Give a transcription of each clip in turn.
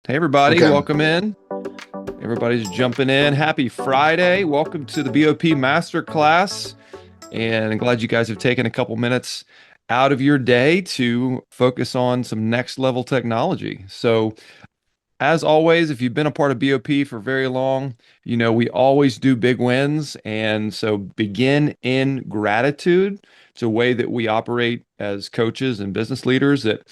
Hey everybody, Okay. welcome in. Everybody's jumping in. Happy Friday. Welcome to the BOP Masterclass. And I'm glad you guys have taken a couple minutes out of your day to focus on some next level technology. So, as always, if you've been a part of BOP for very long, you know we always do big wins. And so begin in gratitude. It's a way that we operate as coaches and business leaders that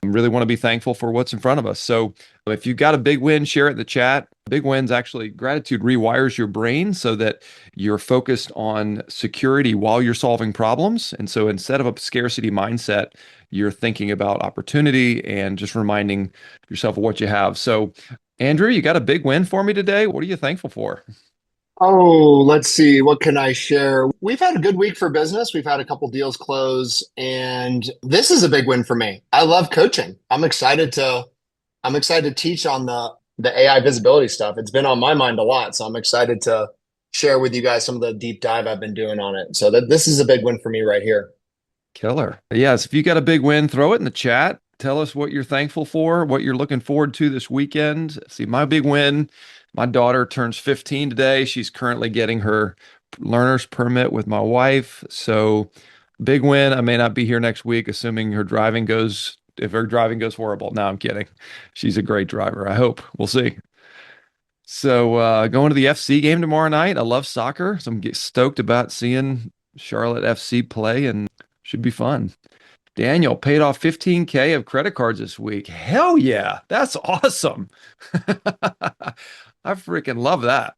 really want to be thankful for what's in front of us. So if you've got a big win, share it in the chat. Big wins actually, gratitude rewires your brain so that you're focused on security while you're solving problems. And so instead of a scarcity mindset, you're thinking about opportunity and just reminding yourself of what you have. So, Andrew, you got a big win for me today. What are you thankful for? Oh, let's see. What can I share? We've had a good week for business. We've had a couple deals close, and this is a big win for me. I love coaching. I'm excited to teach on the AI visibility stuff. It's been on my mind a lot, so I'm excited to share with you guys some of the deep dive I've been doing on it. So that this is a big win for me right here. Killer. Yes, if you got a big win, throw it in the chat. Tell us what you're thankful for, what you're looking forward to this weekend. See, my big win, my daughter turns 15 today. She's currently getting her learner's permit with my wife. So, big win. I may not be here next week, assuming if her driving goes horrible. No, I'm kidding. She's a great driver. I hope. We'll see. So, going to the FC game tomorrow night. I love soccer, so stoked about seeing Charlotte FC play and should be fun. Daniel paid off 15K of credit cards this week. Hell yeah, that's awesome. I freaking love that.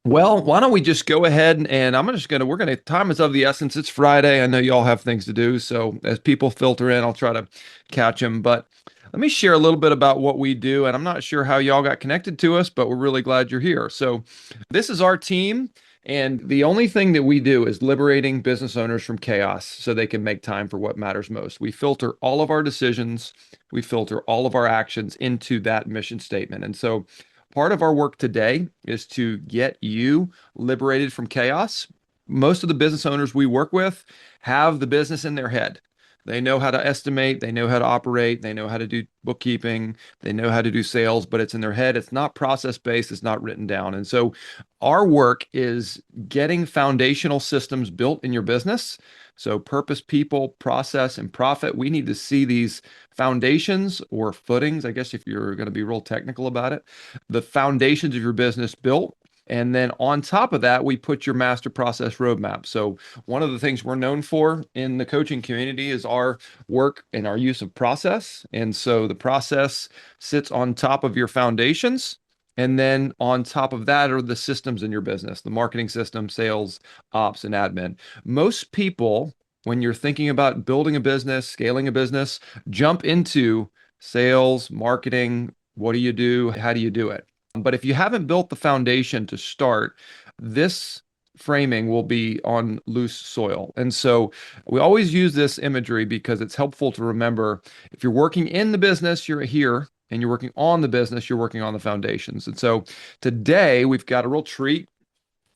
Well, why don't we just go ahead and we're gonna, time is of the essence. It's Friday. I know y'all have things to do. So as people filter in, I'll try to catch them. But let me share a little bit about what we do. And I'm not sure how y'all got connected to us, but we're really glad you're here. So this is our team. And the only thing that we do is liberating business owners from chaos so they can make time for what matters most. We filter all of our decisions, we filter all of our actions into that mission statement. And so part of our work today is to get you liberated from chaos. Most of the business owners we work with have the business in their head. They know how to estimate, they know how to operate, they know how to do bookkeeping, they know how to do sales, but it's in their head. It's not process based, it's not written down. And so our work is getting foundational systems built in your business. So, purpose, people, process, and profit. We need to see these foundations or footings, I guess, if you're going to be real technical about it, the foundations of your business built. And then on top of that, we put your master process roadmap. So, one of the things we're known for in the coaching community is our work and our use of process. And so, the process sits on top of your foundations. And then on top of that are the systems in your business, the marketing system, sales, ops, and admin. Most people, when you're thinking about building a business, scaling a business, jump into sales, marketing. What do you do? How do you do it? But if you haven't built the foundation to start, this framing will be on loose soil. And so we always use this imagery because it's helpful to remember if you're working in the business, you're here, and you're working on the business, you're working on the foundations. And so today we've got a real treat.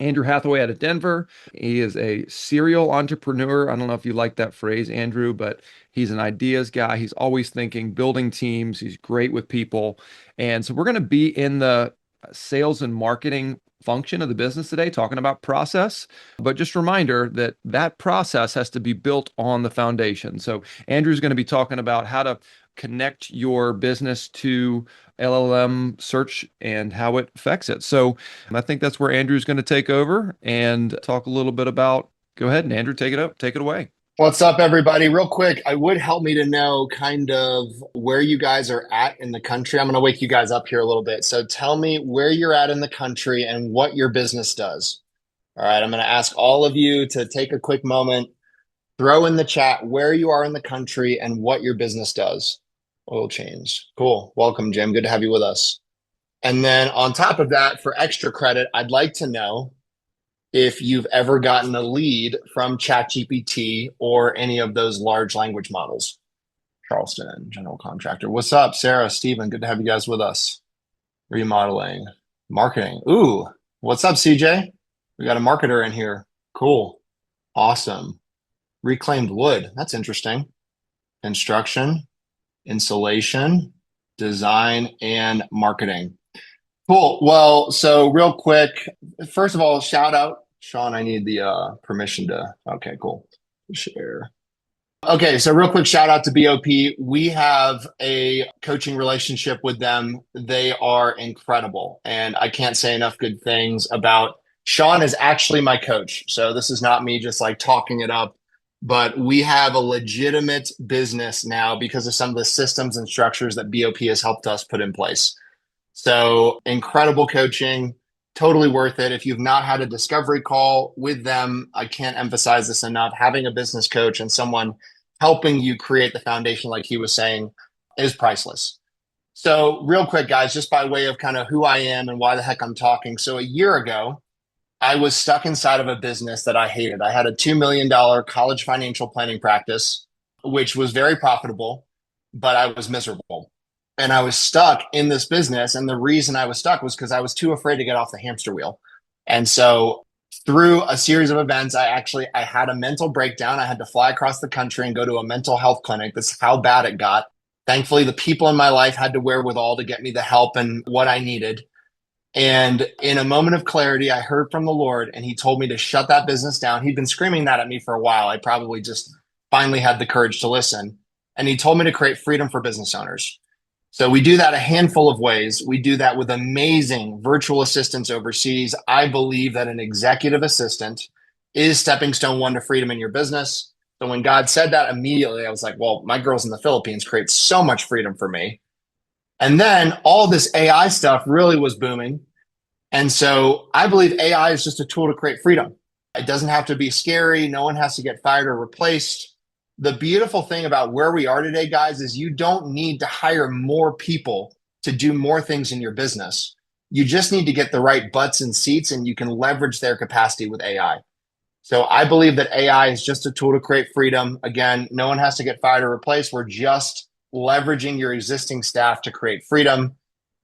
Andrew Hathaway out of Denver. He is a serial entrepreneur. I don't know if you like that phrase, Andrew, but he's an ideas guy. He's always thinking, building teams. He's great with people. And so we're going to be in the sales and marketing function of the business today, talking about process. But just a reminder that that process has to be built on the foundation. So Andrew's going to be talking about how to connect your business to LLM search and how it affects it. So I think that's where Andrew's going to take over and talk a little bit about. Go ahead, and Andrew, take it up, take it away. What's up, everybody? Real quick, it would help me to know kind of where you guys are at in the country. I'm going to wake you guys up here a little bit. So tell me where you're at in the country and what your business does. All right, I'm going to ask all of you to take a quick moment, throw in the chat where you are in the country and what your business does. Oil change. Cool. Welcome, Jim. Good to have you with us. And then on top of that, for extra credit, I'd like to know if you've ever gotten a lead from ChatGPT or any of those large language models. Charleston, general contractor. What's up, Sarah, Steven? Good to have you guys with us. Remodeling, marketing. Ooh, what's up, CJ? We got a marketer in here. Cool. Awesome. Reclaimed wood. That's interesting. Construction, insulation, design and marketing. Cool. Well, so real quick, first of all, shout out, Shawn. I need the permission to. Okay, cool. Share. Okay, so real quick shout out to BOP. We have a coaching relationship with them. They are incredible, and I can't say enough good things about. Shawn is actually my coach, so this is not me just like talking it up, but we have a legitimate business now because of some of the systems and structures that BOP has helped us put in place. So incredible coaching, totally worth it. If you've not had a discovery call with them, I can't emphasize this enough. Having a business coach and someone helping you create the foundation, like he was saying, is priceless. So, real quick, guys, just by way of kind of who I am and why the heck I'm talking. So, a year ago, I was stuck inside of a business that I hated. I had a $2 million college financial planning practice, which was very profitable, but I was miserable. And I was stuck in this business. And the reason I was stuck was because I was too afraid to get off the hamster wheel. And so through a series of events, I had a mental breakdown. I had to fly across the country and go to a mental health clinic. That's how bad it got. Thankfully, the people in my life had to wherewithal to get me the help and what I needed. And in a moment of clarity, I heard from the Lord and he told me to shut that business down. He'd been screaming that at me for a while. I probably just finally had the courage to listen. And he told me to create freedom for business owners. So we do that a handful of ways. We do that with amazing virtual assistants overseas. I believe that an executive assistant is stepping stone one to freedom in your business. So when God said that immediately, I was like, well, my girls in the Philippines create so much freedom for me. And then all this AI stuff really was booming. And so I believe AI is just a tool to create freedom. It doesn't have to be scary. No one has to get fired or replaced. The beautiful thing about where we are today, guys, is you don't need to hire more people to do more things in your business. You just need to get the right butts and seats, and you can leverage their capacity with AI. So I believe that AI is just a tool to create freedom. Again, no one has to get fired or replaced. We're just leveraging your existing staff to create freedom.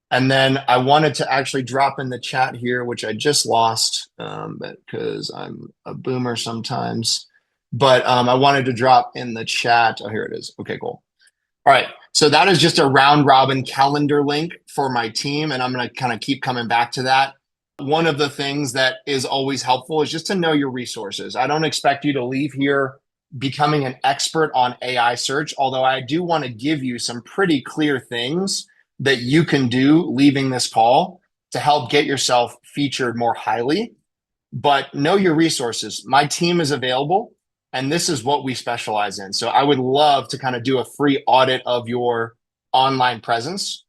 And then I wanted to actually drop in the chat here, which I just lost because I'm a boomer sometimes. But I wanted to drop in the chat. Oh, here it is. Okay, cool. All right. So that is just a round robin calendar link for my team. And I'm going to kind of keep coming back to that. One of the things that is always helpful is just to know your resources. I don't expect you to leave here becoming an expert on AI search, although I do want to give you some pretty clear things that you can do leaving this call to help get yourself featured more highly. But know your resources. My team is available, and this is what we specialize in. So I would love to kind of do a free audit of your online presence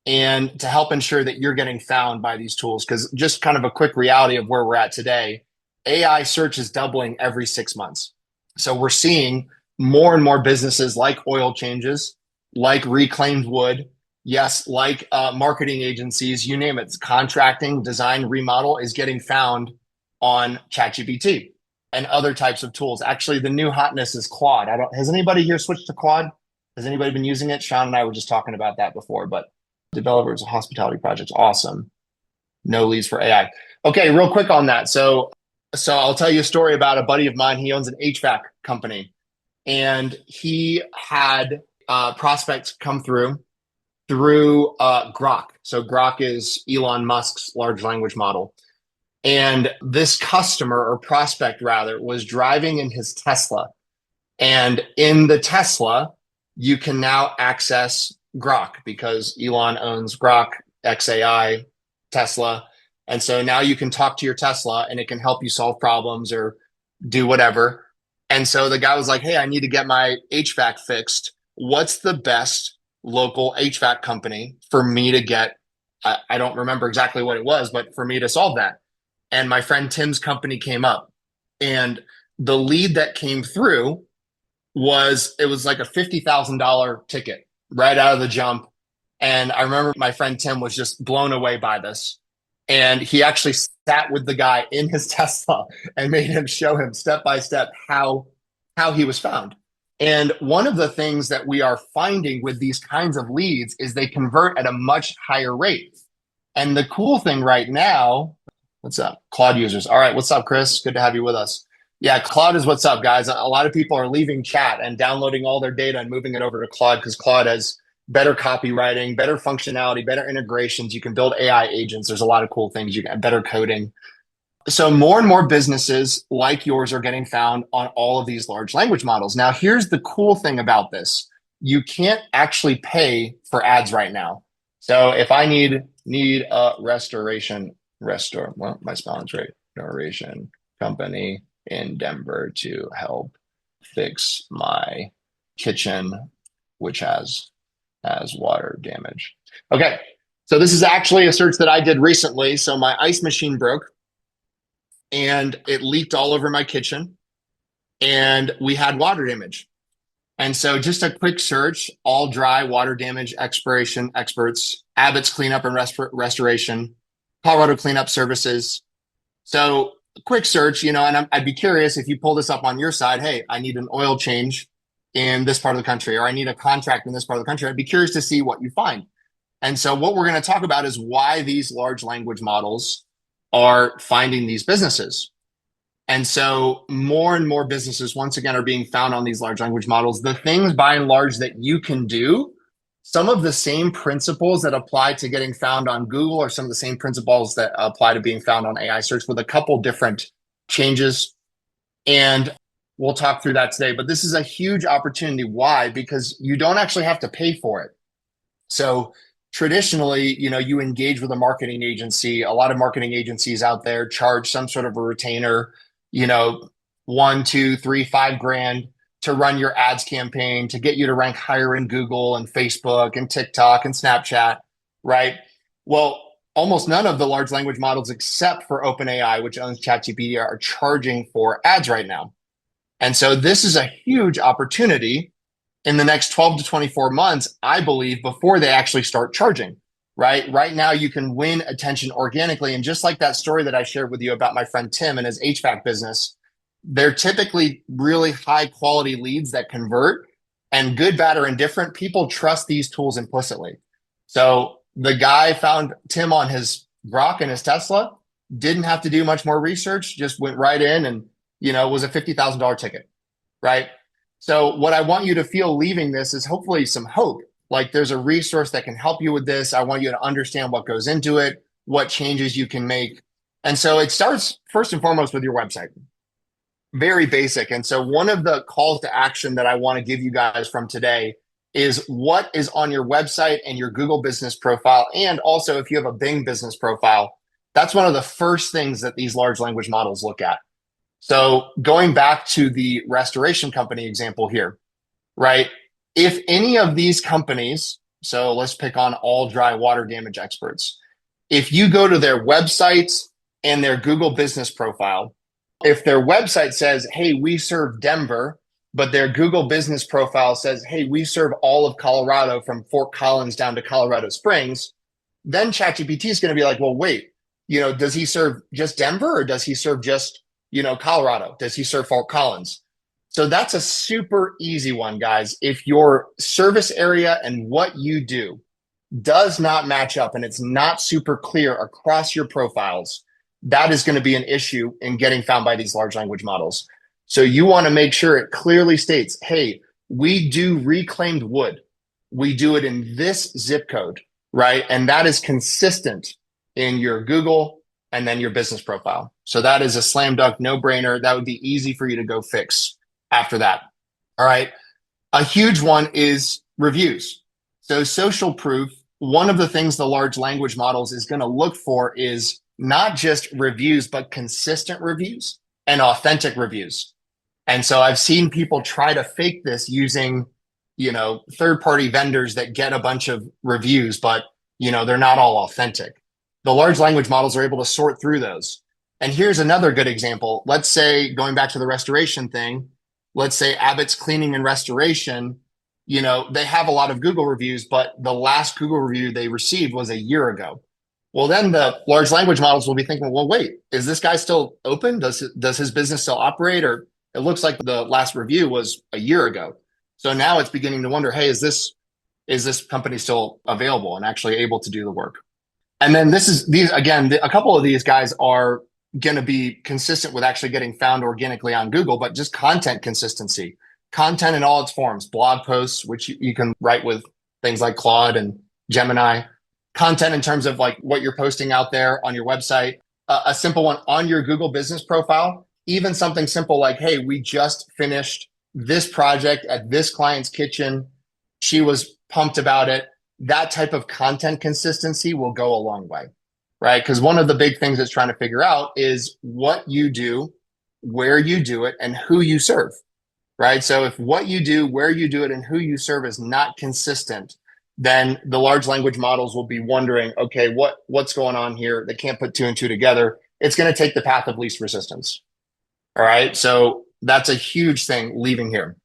and to help ensure that you're getting found by these tools. Because just kind of a quick reality of where we're at today, AI search is doubling every 6 months. So we're seeing more and more businesses like oil changes, like reclaimed wood, yes, like marketing agencies, you name it, contracting, design, remodel is getting found on ChatGPT and other types of tools. Actually, the new hotness is Claude. Has anybody here switched to Claude? Has anybody been using it? Shawn and I were just talking about that before, but developers of hospitality projects, awesome. No leads for AI. Okay, real quick on that. So I'll tell you a story about a buddy of mine. He owns an HVAC company, and he had prospects come through Grok. So Grok is Elon Musk's large language model. And this customer or prospect rather was driving in his Tesla. And in the Tesla, you can now access Grok because Elon owns Grok, XAI, Tesla. And so now you can talk to your Tesla and it can help you solve problems or do whatever. And so the guy was like, hey, I need to get my HVAC fixed. What's the best local HVAC company for me to get? I don't remember exactly what it was, but for me to solve that. And my friend Tim's company came up. And the lead that came through was like a $50,000 ticket right out of the jump. And I remember my friend Tim was just blown away by this. And he actually sat with the guy in his Tesla and made him show him step by step how he was found. And one of the things that we are finding with these kinds of leads is they convert at a much higher rate. And the cool thing right now, what's up, Claude users? All right, what's up, Chris? Good to have you with us. Yeah, Claude is what's up, guys. A lot of people are leaving chat and downloading all their data and moving it over to Claude because Claude has better copywriting, better functionality, better integrations. You can build AI agents. There's a lot of cool things. You can better coding. So more and more businesses like yours are getting found on all of these large language models. Now, here's the cool thing about this. You can't actually pay for ads right now. So if I need a my spelling's right, restoration company in Denver to help fix my kitchen, which has water damage. Okay, so this is actually a search that I did recently. So my ice machine broke and it leaked all over my kitchen and we had water damage. And so just a quick search, all dry water damage expiration experts, Abbott's cleanup and restoration, Colorado cleanup services. So a quick search, and I'd be curious if you pull this up on your side, hey, I need an oil change in this part of the country, or I need a contract in this part of the country. I'd be curious to see what you find. And so what we're going to talk about is why these large language models are finding these businesses. And so more and more businesses, once again, are being found on these large language models. The things by and large that you can do, some of the same principles that apply to getting found on Google are some of the same principles that apply to being found on AI search with a couple different changes. And we'll talk through that today. But this is a huge opportunity. Why? Because you don't actually have to pay for it. So traditionally, you engage with a marketing agency. A lot of marketing agencies out there charge some sort of a retainer, $1, $2, $3, $5 grand to run your ads campaign, to get you to rank higher in Google and Facebook and TikTok and Snapchat, right? Well, almost none of the large language models, except for OpenAI, which owns ChatGPT, are charging for ads right now. And so this is a huge opportunity in the next 12 to 24 months, I believe, before they actually start charging, right? Right now, you can win attention organically. And just like that story that I shared with you about my friend Tim and his HVAC business, they're typically really high quality leads that convert, and good, bad, or indifferent, people trust these tools implicitly. So the guy found Tim on his Grok and his Tesla, didn't have to do much more research, just went right in and, it was a $50,000 ticket, right? So what I want you to feel leaving this is hopefully some hope. Like there's a resource that can help you with this. I want you to understand what goes into it, what changes you can make. And so it starts first and foremost with your website. Very basic. And so one of the calls to action that I want to give you guys from today is what is on your website and your Google business profile. And also if you have a Bing business profile, that's one of the first things that these large language models look at. So going back to the restoration company example here, right? If any of these companies, so let's pick on all dry water damage experts. If you go to their websites and their Google business profile, if their website says, hey, we serve Denver, but their Google business profile says, hey, we serve all of Colorado from Fort Collins down to Colorado Springs, then ChatGPT is going to be like, well, wait, does he serve just Denver or does he serve just Colorado? Does he serve Fort Collins? So that's a super easy one, guys. If your service area and what you do does not match up and it's not super clear across your profiles, that is going to be an issue in getting found by these large language models. So you want to make sure it clearly states, hey, we do reclaimed wood. We do it in this zip code, right? And that is consistent in your Google and then your business profile. So that is a slam dunk, no brainer. That would be easy for you to go fix after that. All right. A huge one is reviews. So social proof, one of the things the large language models is going to look for is not just reviews, but consistent reviews and authentic reviews. And so I've seen people try to fake this using, third-party vendors that get a bunch of reviews, but, they're not all authentic. The large language models are able to sort through those. And here's another good example. Let's say, going back to the restoration thing, let's say Abbott's Cleaning and Restoration, they have a lot of Google reviews, but the last Google review they received was a year ago. Well, then the large language models will be thinking, well, wait, is this guy still open? Does his business still operate? Or it looks like the last review was a year ago. So now it's beginning to wonder, hey, is this company still available and actually able to do the work? And then a couple of these guys are going to be consistent with actually getting found organically on Google, but just content consistency, content in all its forms, blog posts, which you can write with things like Claude and Gemini. Content in terms of like what you're posting out there on your website. A simple one on your Google business profile, even something simple like, hey, we just finished this project at this client's kitchen. She was pumped about it. That type of content consistency will go a long way, right? Because one of the big things it's trying to figure out is what you do, where you do it, and who you serve, right? So if what you do, where you do it, and who you serve is not consistent, then the large language models will be wondering, okay, what's going on here? They can't put two and two together. It's going to take the path of least resistance. All right. So that's a huge thing leaving here.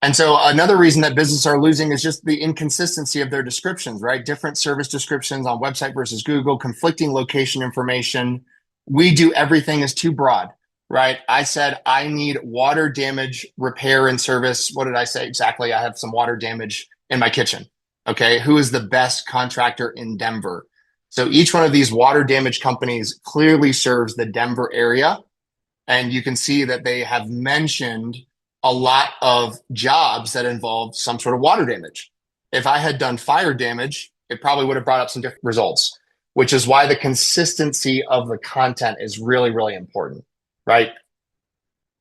And so another reason that businesses are losing is just the inconsistency of their descriptions, right? Different service descriptions on website versus Google, conflicting location information. We do everything is too broad, right? I said I need water damage repair and service. What did I say exactly? I have some water damage in my kitchen. Okay. Who is the best contractor in Denver? So each one of these water damage companies clearly serves the Denver area. And you can see that they have mentioned a lot of jobs that involve some sort of water damage. If I had done fire damage, it probably would have brought up some different results, which is why the consistency of the content is really, really important, right?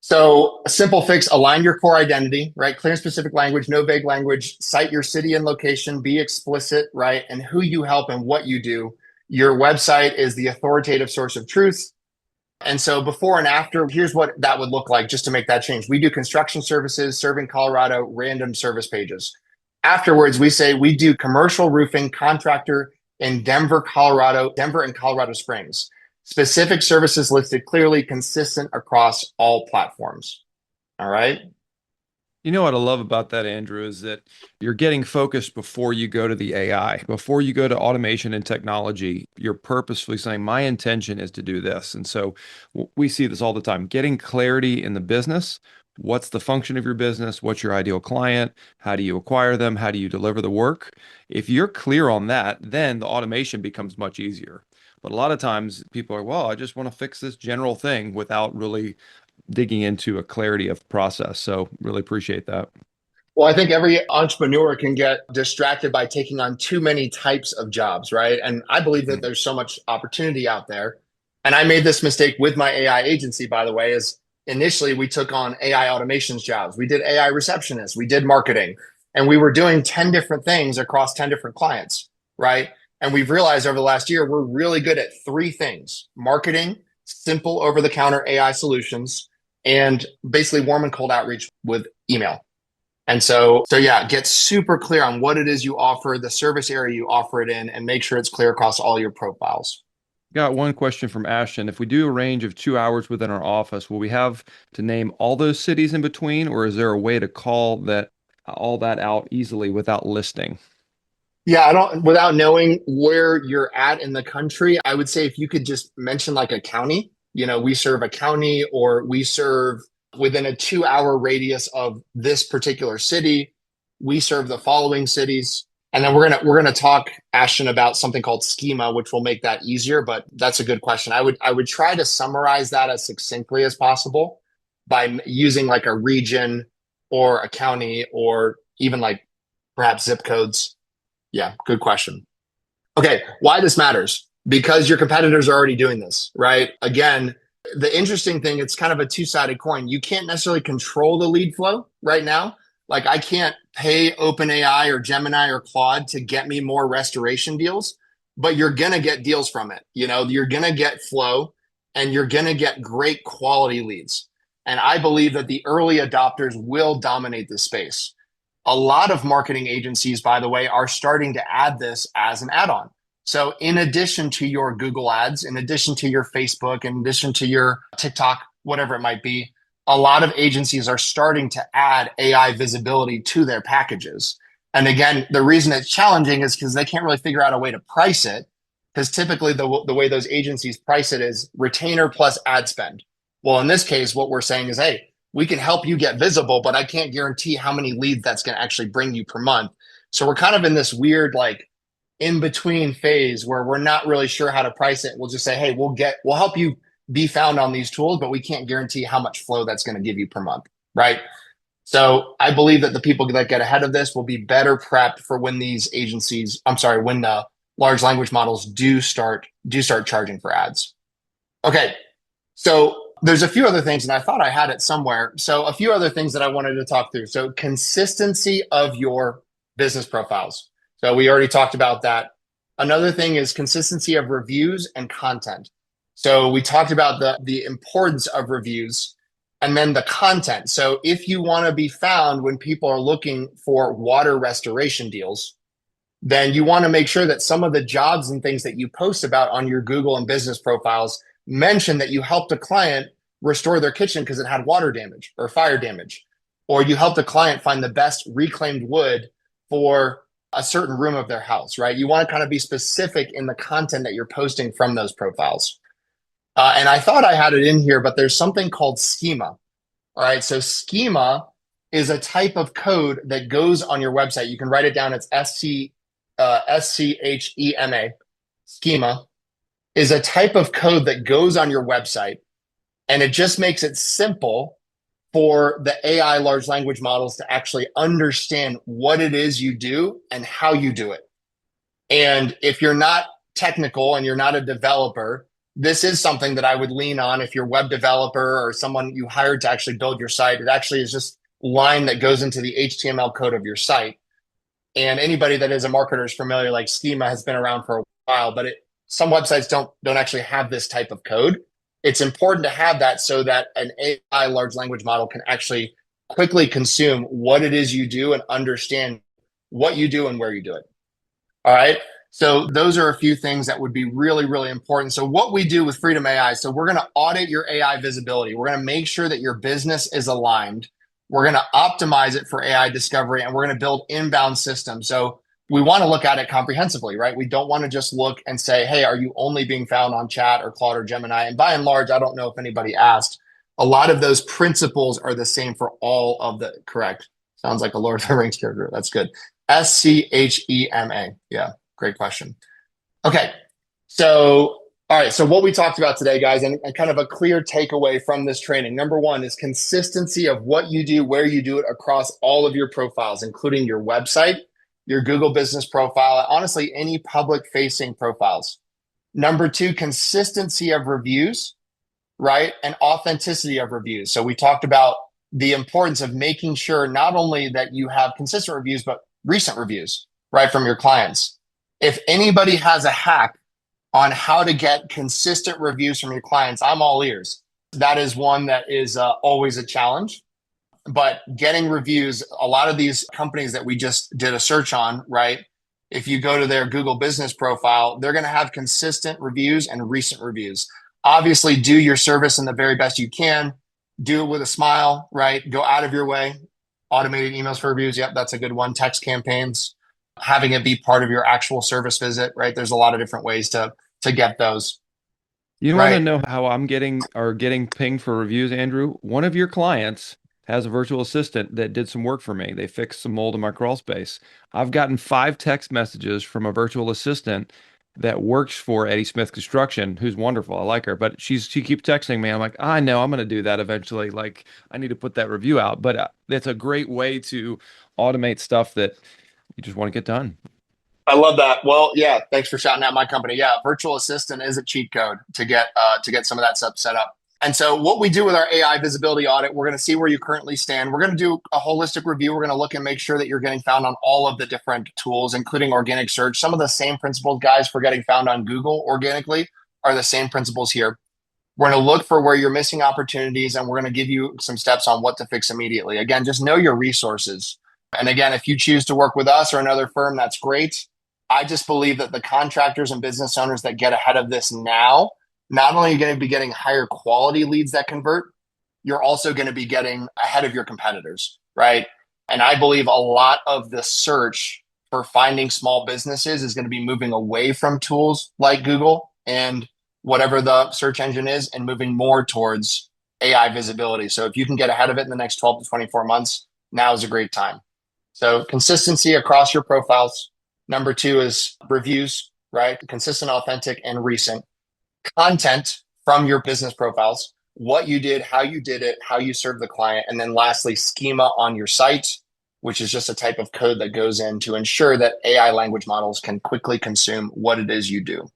So a simple fix, align your core identity, right? Clear and specific language, no vague language, cite your city and location, be explicit, right? And who you help and what you do. Your website is the authoritative source of truth. And so before and after, here's what that would look like just to make that change. We do construction services, serving Colorado, random service pages. Afterwards, we say we do commercial roofing contractor in Denver, Colorado, Denver and Colorado Springs. Specific services listed clearly, consistent across all platforms. All right. You know what I love about that, Andrew, is that you're getting focused before you go to the AI, before you go to automation and technology. You're purposefully saying, my intention is to do this. And so we see this all the time, getting clarity in the business. What's the function of your business? What's your ideal client? How do you acquire them? How do you deliver the work? If you're clear on that, then the automation becomes much easier. But a lot of times people are, well, I just want to fix this general thing without really digging into a clarity of process. So really appreciate that. Well, I think every entrepreneur can get distracted by taking on too many types of jobs, right? And I believe that Mm. there's so much opportunity out there. And I made this mistake with my AI agency, by the way, is initially we took on AI automations jobs. We did AI receptionists, we did marketing, and we were doing 10 different things across 10 different clients, right? And we've realized over the last year, we're really good at three things: marketing, simple over the counter AI solutions, and basically warm and cold outreach with email. And so yeah, get super clear on what it is you offer, the service area you offer it in, and make sure it's clear across all your profiles. Got one question from Ashton. If we do a range of 2 hours within our office, will we have to name all those cities in between, or is there a way to call that all that out easily without listing? Yeah, I don't, without knowing where you're at in the country, I would say if you could just mention like a county, we serve a county or we serve within a 2 hour radius of this particular city. We serve the following cities. And then we're gonna talk, Ashton, about something called schema, which will make that easier. But that's a good question. I would try to summarize that as succinctly as possible by using like a region or a county or even like perhaps zip codes. Yeah, good question. Okay, why this matters? Because your competitors are already doing this, right? Again, the interesting thing, it's kind of a two-sided coin. You can't necessarily control the lead flow right now. Like I can't pay OpenAI or Gemini or Claude to get me more restoration deals, but you're gonna get deals from it. You're gonna get flow and you're gonna get great quality leads. And I believe that the early adopters will dominate this space. A lot of marketing agencies, by the way, are starting to add this as an add-on. So in addition to your Google ads, in addition to your Facebook, in addition to your TikTok, whatever it might be, a lot of agencies are starting to add AI visibility to their packages. And again, the reason it's challenging is because they can't really figure out a way to price it. Because typically the way those agencies price it is retainer plus ad spend. Well, in this case, what we're saying is, hey, we can help you get visible, but I can't guarantee how many leads that's going to actually bring you per month. So we're kind of in this weird, like in between phase where we're not really sure how to price it. We'll just say, hey, we'll help you be found on these tools, but we can't guarantee how much flow that's going to give you per month. Right. So I believe that the people that get ahead of this will be better prepped for when when large language models do start charging for ads. Okay, so there's a few other things, and I thought I had it somewhere. So a few other things that I wanted to talk through. So consistency of your business profiles. So we already talked about that. Another thing is consistency of reviews and content. So we talked about the importance of reviews and then the content. So if you want to be found when people are looking for water restoration deals, then you want to make sure that some of the jobs and things that you post about on your Google and business profiles mention that you helped a client restore their kitchen because it had water damage or fire damage, or you helped a client find the best reclaimed wood for a certain room of their house, right? You want to kind of be specific in the content that you're posting from those profiles. And I thought I had it in here, but there's something called schema. All right. So schema is a type of code that goes on your website. You can write it down. It's SCHEMA. Schema is a type of code that goes on your website, and it just makes it simple for the AI large language models to actually understand what it is you do and how you do it. And if you're not technical and you're not a developer, this is something that I would lean on if you're a web developer or someone you hired to actually build your site. It actually is just line that goes into the HTML code of your site. And anybody that is a marketer is familiar, like schema has been around for a while, but some websites don't actually have this type of code. It's important to have that so that an AI large language model can actually quickly consume what it is you do and understand what you do and where you do it. All right. So those are a few things that would be really, really important. So what we do with Freedom AI, so we're going to audit your AI visibility. We're going to make sure that your business is aligned. We're going to optimize it for AI discovery, and we're going to build inbound systems. So we want to look at it comprehensively, right? We don't want to just look and say, hey, are you only being found on Chat or Claude or Gemini? And by and large, I don't know if anybody asked. A lot of those principles are the same for all of the correct. Sounds like a Lord of the Rings character. That's good. SCHEMA. Yeah, great question. Okay. So, all right. So, what we talked about today, guys, and kind of a clear takeaway from this training. Number one is consistency of what you do, where you do it across all of your profiles, including your website, your Google business profile, honestly, any public facing profiles. Number two, consistency of reviews, right? And authenticity of reviews. So, we talked about the importance of making sure not only that you have consistent reviews, but recent reviews, right, from your clients. If anybody has a hack on how to get consistent reviews from your clients, I'm all ears. That is one that is always a challenge. But getting reviews, a lot of these companies that we just did a search on, right? If you go to their Google business profile, they're going to have consistent reviews and recent reviews. Obviously, do your service in the very best you can. Do it with a smile, right? Go out of your way. Automated emails for reviews. Yep, that's a good one. Text campaigns, having it be part of your actual service visit, right? There's a lot of different ways to get those, You want to right? know how I'm getting pinged for reviews, Andrew? One of your clients has a virtual assistant that did some work for me. They fixed some mold in my crawl space. I've gotten 5 text messages from a virtual assistant that works for Eddie Smith Construction, who's wonderful. I like her, but she keeps texting me. I'm like, I know I'm going to do that eventually. Like, I need to put that review out. But that's a great way to automate stuff that you just want to get done. I love that. Well, yeah, thanks for shouting out my company. Yeah, virtual assistant is a cheat code to get some of that stuff set up. And so what we do with our AI visibility audit, we're going to see where you currently stand. We're going to do a holistic review. We're going to look and make sure that you're getting found on all of the different tools, including organic search. Some of the same principles, guys, for getting found on Google organically are the same principles here. We're going to look for where you're missing opportunities, and we're going to give you some steps on what to fix immediately. Again, just know your resources. And again, if you choose to work with us or another firm, that's great. I just believe that the contractors and business owners that get ahead of this now, not only are you going to be getting higher quality leads that convert, you're also going to be getting ahead of your competitors, right? And I believe a lot of the search for finding small businesses is going to be moving away from tools like Google and whatever the search engine is and moving more towards AI visibility. So if you can get ahead of it in the next 12 to 24 months, now is a great time. So consistency across your profiles. Number two is reviews, right? Consistent, authentic, and recent content from your business profiles. what you did, how you did it, how you serve the client, and then lastly, schema on your site, which is just a type of code that goes in to ensure that AI language models can quickly consume what it is you do.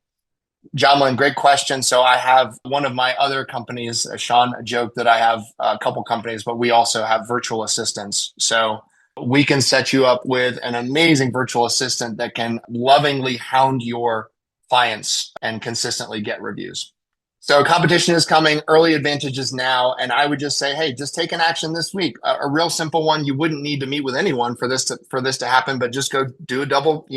Jamlin, great question. So I have one of my other companies, Shawn, a joke that I have a couple companies, but we also have virtual assistants. So we can set you up with an amazing virtual assistant that can lovingly hound your clients and consistently get reviews. So competition is coming, early advantages now, and I would just say, hey, just take an action this week. A real simple one. You wouldn't need to meet with anyone for this to happen, but just go do a double,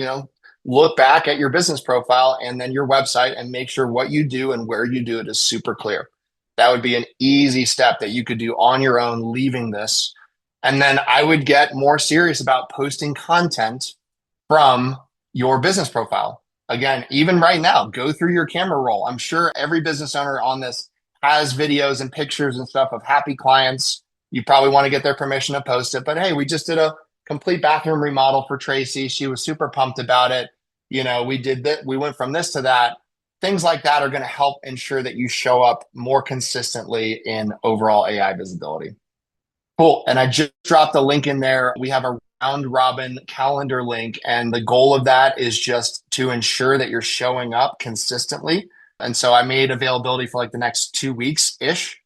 look back at your business profile and then your website and make sure what you do and where you do it is super clear. That would be an easy step that you could do on your own, leaving this. And then I would get more serious about posting content from your business profile. Again, even right now, go through your camera roll. I'm sure every business owner on this has videos and pictures and stuff of happy clients. You probably want to get their permission to post it, but hey, we just did a complete bathroom remodel for Tracy. She was super pumped about it. We did that. We went from this to that. Things like that are going to help ensure that you show up more consistently in overall AI visibility. Cool. And I just dropped a link in there. We have a round robin calendar link. And the goal of that is just to ensure that you're showing up consistently. And so I made availability for like the next 2 weeks ish.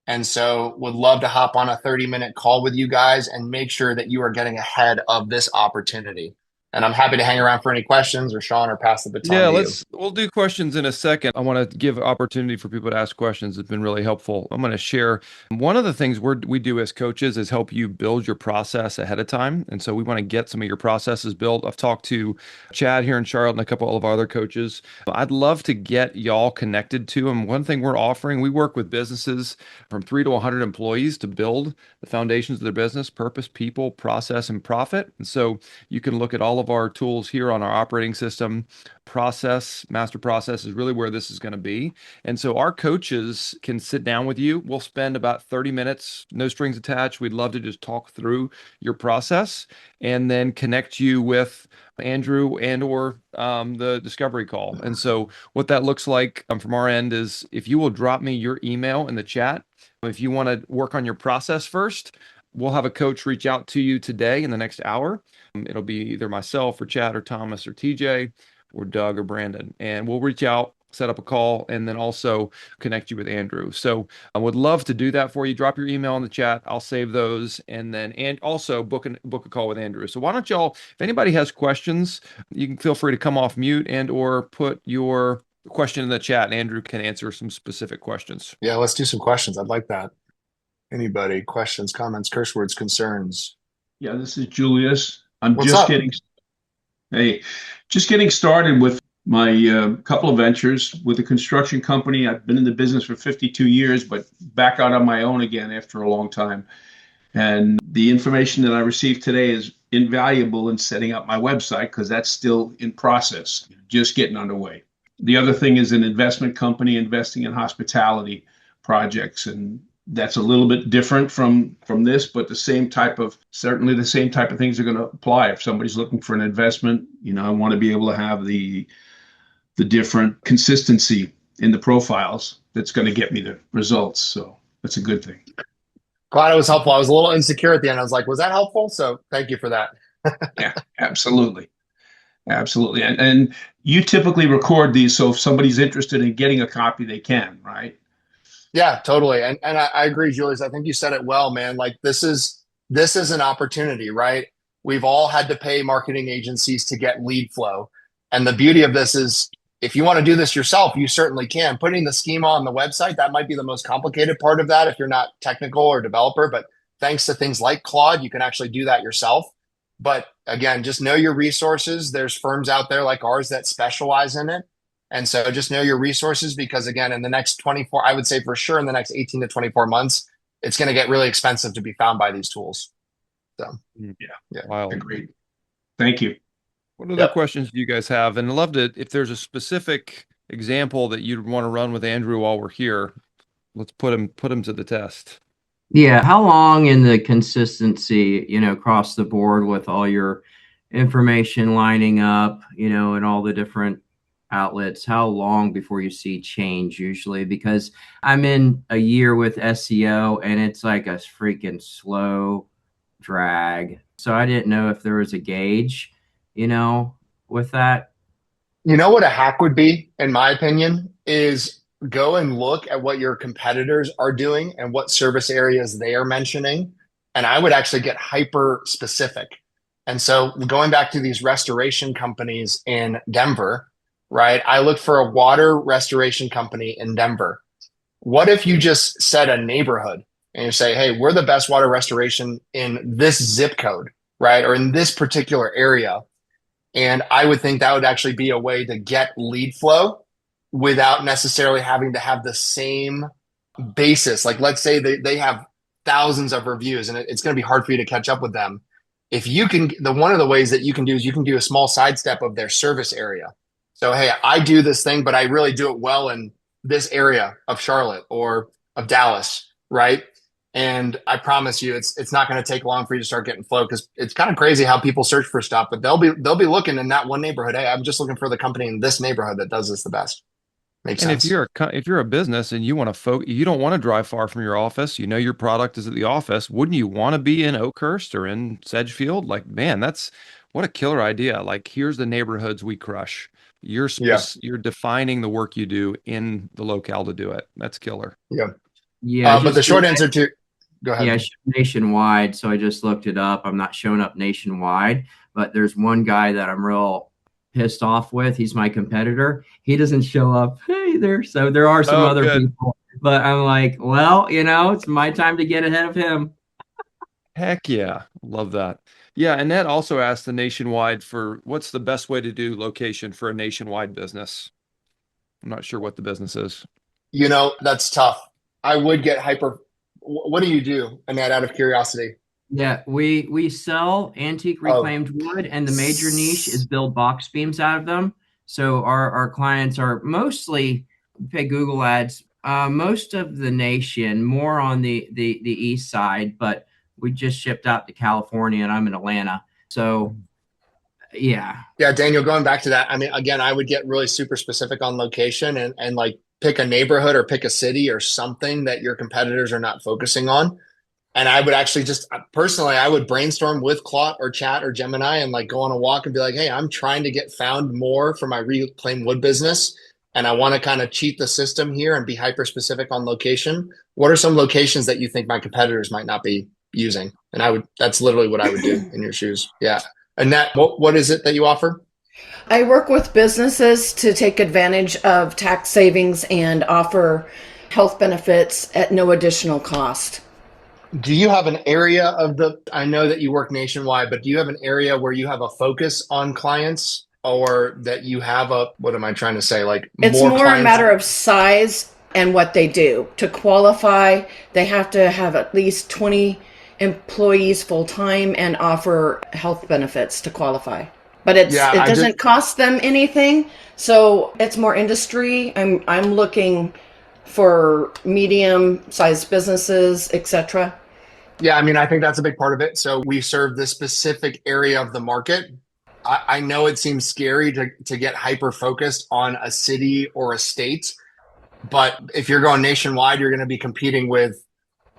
And so would love to hop on a 30-minute call with you guys and make sure that you are getting ahead of this opportunity. And I'm happy to hang around for any questions or Shawn or pass the baton Yeah, to you. we'll do questions in a second. I want to give opportunity for people to ask questions. It's been really helpful. I'm going to share one of the things we do as coaches is help you build your process ahead of time. And so we want to get some of your processes built. I've talked to Chad here in Charlotte and a couple of our other coaches. I'd love to get y'all connected to them. One thing we're offering, we work with businesses from 3 to 100 employees to build the foundations of their business: purpose, people, process, and profit. And so you can look at all of our tools here on our operating system. Master process is really where this is going to be. And so our coaches can sit down with you. We'll spend about 30 minutes, no strings attached. We'd love to just talk through your process and then connect you with Andrew and or the discovery call. And so what that looks like from our end is if you will drop me your email in the chat, if you want to work on your process first, we'll have a coach reach out to you today in the next hour. It'll be either myself or Chad or Thomas or TJ or Doug or Brandon, and we'll reach out, set up a call, and then also connect you with Andrew. So I would love to do that for you. Drop your email in the chat. I'll save those, and also book a call with Andrew. So why don't y'all, if anybody has questions, you can feel free to come off mute and or put your question in the chat, and Andrew can answer some specific questions. Yeah, let's do some questions. I'd like that. Anybody? Questions, comments, curse words, concerns? Yeah, this is Julius. I'm What's just up? getting started with my couple of ventures with a construction company. I've been in the business for 52 years, but back out on my own again after a long time. And the information that I received today is invaluable in setting up my website because that's still in process, just getting underway. The other thing is an investment company investing in hospitality projects, and that's a little bit different from this, but certainly the same type of things are going to apply. If somebody's looking for an investment, I want to be able to have the different consistency in the profiles that's going to get me the results. So that's a good thing. Glad it was helpful. I was a little insecure at the end. I was like, was that helpful? So thank you for that. Yeah, absolutely. Absolutely. And you typically record these, so if somebody's interested in getting a copy, they can, right? Yeah, totally. And I agree, Julius. I think you said it well, man. Like this is an opportunity, right? We've all had to pay marketing agencies to get lead flow. And the beauty of this is if you want to do this yourself, you certainly can. Putting the schema on the website, that might be the most complicated part of that if you're not technical or developer. But thanks to things like Claude, you can actually do that yourself. But again, just know your resources. There's firms out there like ours that specialize in it. And so just know your resources because again, in the next 24, I would say for sure in the next 18 to 24 months, it's going to get really expensive to be found by these tools. So Yeah. Wild. Agreed. Thank you. What other questions do you guys have? And I'd love to, if there's a specific example that you'd want to run with Andrew while we're here, let's put him to the test. Yeah, how long in the consistency, across the board with all your information lining up, and all the different outlets, how long before you see change usually? Because I'm in a year with SEO and it's like a freaking slow drag. So I didn't know if there was a gauge, with that. You know what a hack would be, in my opinion, is go and look at what your competitors are doing and what service areas they are mentioning. And I would actually get hyper specific. And so going back to these restoration companies in Denver, right? I looked for a water restoration company in Denver. What if you just said a neighborhood and you say, hey, we're the best water restoration in this zip code, right? Or in this particular area. And I would think that would actually be a way to get lead flow without necessarily having to have the same basis. Like, let's say they have thousands of reviews and it's going to be hard for you to catch up with them. If you can, one of the ways that you can do is you can do a small sidestep of their service area. So, hey, I do this thing, but I really do it well in this area of Charlotte or of Dallas, right? And I promise you, it's not going to take long for you to start getting flow, because it's kind of crazy how people search for stuff, but they'll be looking in that one neighborhood. Hey, I'm just looking for the company in this neighborhood that does this the best. Makes And sense. if you're a business and you want to you don't want to drive far from your office, you know your product is at the office, wouldn't you want to be in Oakhurst or in Sedgefield? Like, man, that's what a killer idea. Like, here's the neighborhoods we crush. Yeah, You're defining the work you do in the locale to do it. That's killer. yeah. Yeah, But the short answer to go yeah, ahead. nationwide. So I just looked it up. I'm not showing up nationwide, but there's one guy that I'm real pissed off with. He's my competitor. He doesn't show up either. So there are some Oh, other good. people, but I'm like, well, it's my time to get ahead of him. Heck yeah. Love that. Yeah. And Annette also asked the nationwide for what's the best way to do location for a nationwide business. I'm not sure what the business is. That's tough. I would get hyper. What do you do, Annette, out of curiosity? Yeah, we sell antique Oh, reclaimed wood, and the major niche is build box beams out of them. So our clients are mostly pay Google ads, most of the nation, more on the east side, but we just shipped out to California, and I'm in Atlanta. So yeah, yeah, Daniel, going back to that, I mean, again, I would get really super specific on location and like pick a neighborhood or pick a city or something that your competitors are not focusing on. And I would actually just personally, I would brainstorm with Claude or Chat or Gemini and like go on a walk and be like, hey, I'm trying to get found more for my reclaimed wood business. And I want to kind of cheat the system here and be hyper specific on location. What are some locations that you think my competitors might not be using? And that's literally what I would do in your shoes. Yeah. And that, what is it that you offer? I work with businesses to take advantage of tax savings and offer health benefits at no additional cost. Do you have an area I know that you work nationwide, but do you have an area where you have a focus on clients, or that you have what am I trying to say? Like It's more more a clients? matter of size and what they do. To qualify, they have to have at least 20 employees full time and offer health benefits to qualify. But it Yeah, doesn't cost them anything, so it's more industry. I'm looking for medium sized businesses, etc. yeah, I mean, I think that's a big part of it. So we serve this specific area of the market. I know it seems scary to get hyper focused on a city or a state, but if you're going nationwide, you're going to be competing with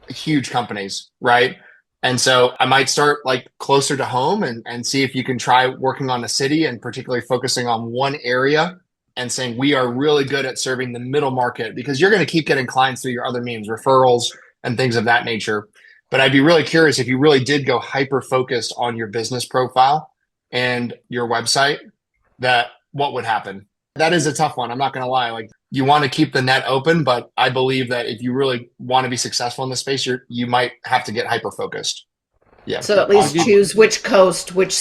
huge companies, right? And so I might start like closer to home and see if you can try working on a city and particularly focusing on one area and saying, we are really good at serving the middle market, because you're going to keep getting clients through your other means, referrals and things of that nature. But I'd be really curious if you really did go hyper focused on your business profile and your website, that what would happen? That is a tough one. I'm not going to lie. Like, you want to keep the net open, but I believe that if you really want to be successful in this space, you might have to get hyper focused. Yeah. So at I'll least give choose which coast, which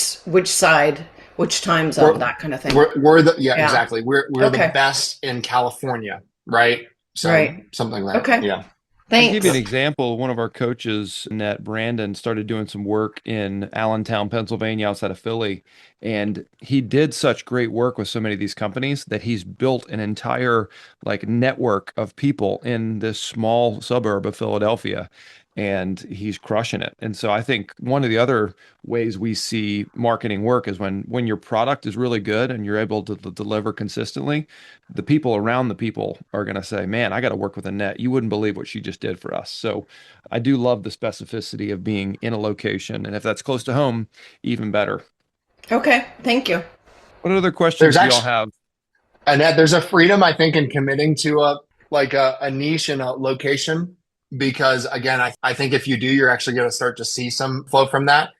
side, which time zone, We're, that kind of thing. yeah, Yeah. exactly. We're the Okay. best in California, right? So Right. something like that. Okay. Yeah. I'll give you an Thanks. example. One of our coaches, Annette Brandon, started doing some work in Allentown, Pennsylvania, outside of Philly. And he did such great work with so many of these companies that he's built an entire like network of people in this small suburb of Philadelphia. and he's crushing it. And so I think one of the other ways we see marketing work is when your product is really good and you're able to deliver consistently, the people around the people are going to say, man, I got to work with Annette. You wouldn't believe what she just did for us. So I do love the specificity of being in a location. And if that's close to home, even better. Okay, thank you. What other questions There's do y'all actually, have? Annette, there's a freedom, I think, in committing to a niche and a location because again, I think if you do, you're actually going to start to see some flow from that.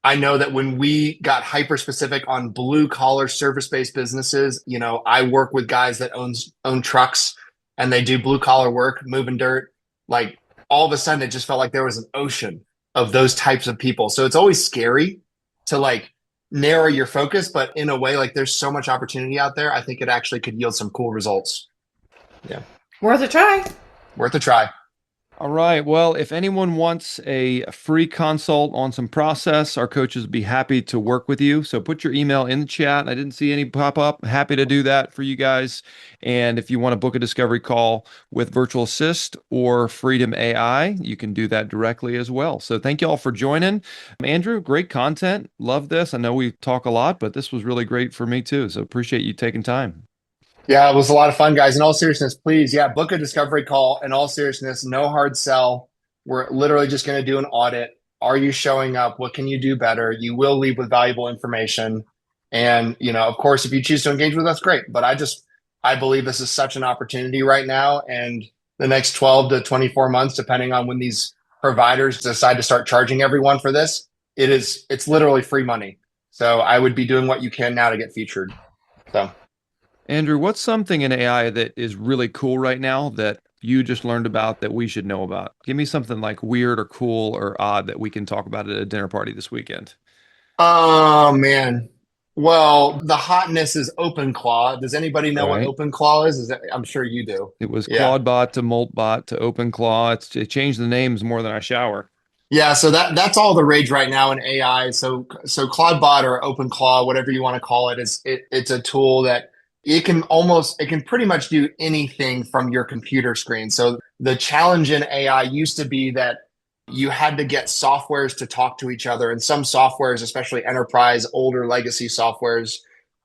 I know that when we got hyper specific on blue collar service based businesses, I work with guys that own trucks and they do blue collar work, moving dirt. Like all of a sudden, it just felt like there was an ocean of those types of people. So it's always scary to like narrow your focus, but in a way, like there's so much opportunity out there. I think it actually could yield some cool results. Yeah, Worth a try. worth a try. All right. Well, if anyone wants a free consult on some process, our coaches would be happy to work with you. So put your email in the chat. I didn't see any pop up. Happy to do that for you guys. And if you want to book a discovery call with Virtual Assist or Freedom AI, you can do that directly as well. So thank you all for joining. Andrew, great content. Love this. I know we talk a lot, but this was really great for me too. So appreciate you taking time. Yeah, it was a lot of fun, guys. In all seriousness, please, yeah, book a discovery call. In all seriousness, no hard sell. We're literally just going to do an audit. Are you showing up? What can you do better? You will leave with valuable information. And, of course, if you choose to engage with us, great. But I believe this is such an opportunity right now. And the next 12 to 24 months, depending on when these providers decide to start charging everyone for this, it's literally free money. So I would be doing what you can now to get featured. So. Andrew, what's something in AI that is really cool right now that you just learned about that we should know about? Give me something like weird or cool or odd that we can talk about at a dinner party this weekend. Oh man. Well, the hotness is OpenClaw. Does anybody know what Right. OpenClaw is? I'm sure you do. It was Yeah. Claudebot to Moltbot to OpenClaw. It changed the names more than I shower. Yeah, so that's all the rage right now in AI. So Claudebot or OpenClaw, whatever you want to call it, it's a tool that it can pretty much do anything from your computer screen. So the challenge in AI used to be that you had to get softwares to talk to each other, and some softwares, especially enterprise, older legacy softwares,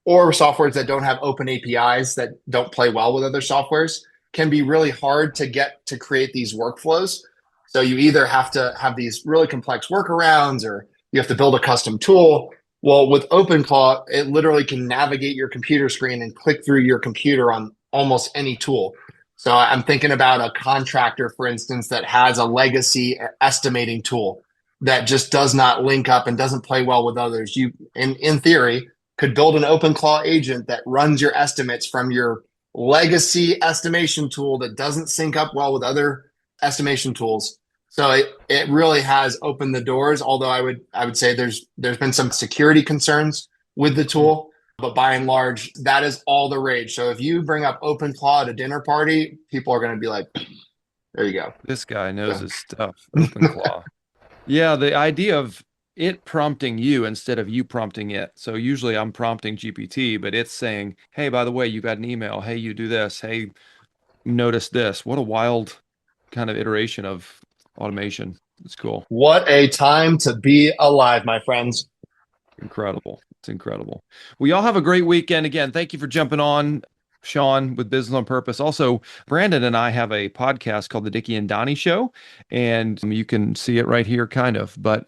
or softwares that don't have open APIs that don't play well with other softwares, can be really hard to get to create these workflows. So you either have to have these really complex workarounds or you have to build a custom tool. Well, with OpenClaw, it literally can navigate your computer screen and click through your computer on almost any tool. So I'm thinking about a contractor, for instance, that has a legacy estimating tool that just does not link up and doesn't play well with others. You, in theory, could build an OpenClaw agent that runs your estimates from your legacy estimation tool that doesn't sync up well with other estimation tools. So it really has opened the doors. Although I would say there's been some security concerns with the tool, but by and large, that is all the rage. So if you bring up OpenClaw at a dinner party, people are going to be like, "There you go." This guy knows So. his stuff. OpenClaw. Yeah, the idea of it prompting you instead of you prompting it. So usually I'm prompting GPT, but it's saying, hey, by the way, you got an email. Hey, you do this. Hey, notice this. What a wild kind of iteration of automation. It's cool. What a time to be alive, my friends. Incredible. It's incredible. We all have a great weekend. Again, thank you for jumping on, Shawn, with Business on Purpose. Also, Brandon and I have a podcast called The Dickie and Donnie Show, and you can see it right here, kind of. But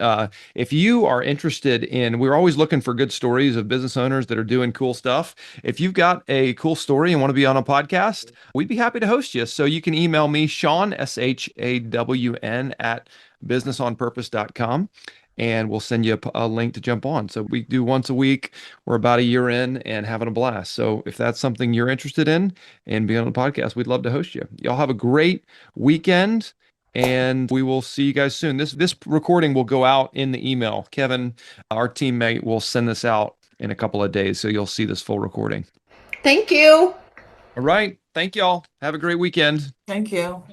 if you are interested in, we're always looking for good stories of business owners that are doing cool stuff. If you've got a cool story and want to be on a podcast, we'd be happy to host you. So you can email me, Shawn, SHAWN, at businessonpurpose.com. And we'll send you a link to jump on. So we do once a week. We're about a year in and having a blast. So if that's something you're interested in and being on the podcast, we'd love to host you. Y'all have a great weekend, and we will see you guys soon. This recording will go out in the email. Kevin, our teammate, will send this out in a couple of days, so you'll see this full recording. Thank you. All right. Thank y'all. Have a great weekend. Thank you.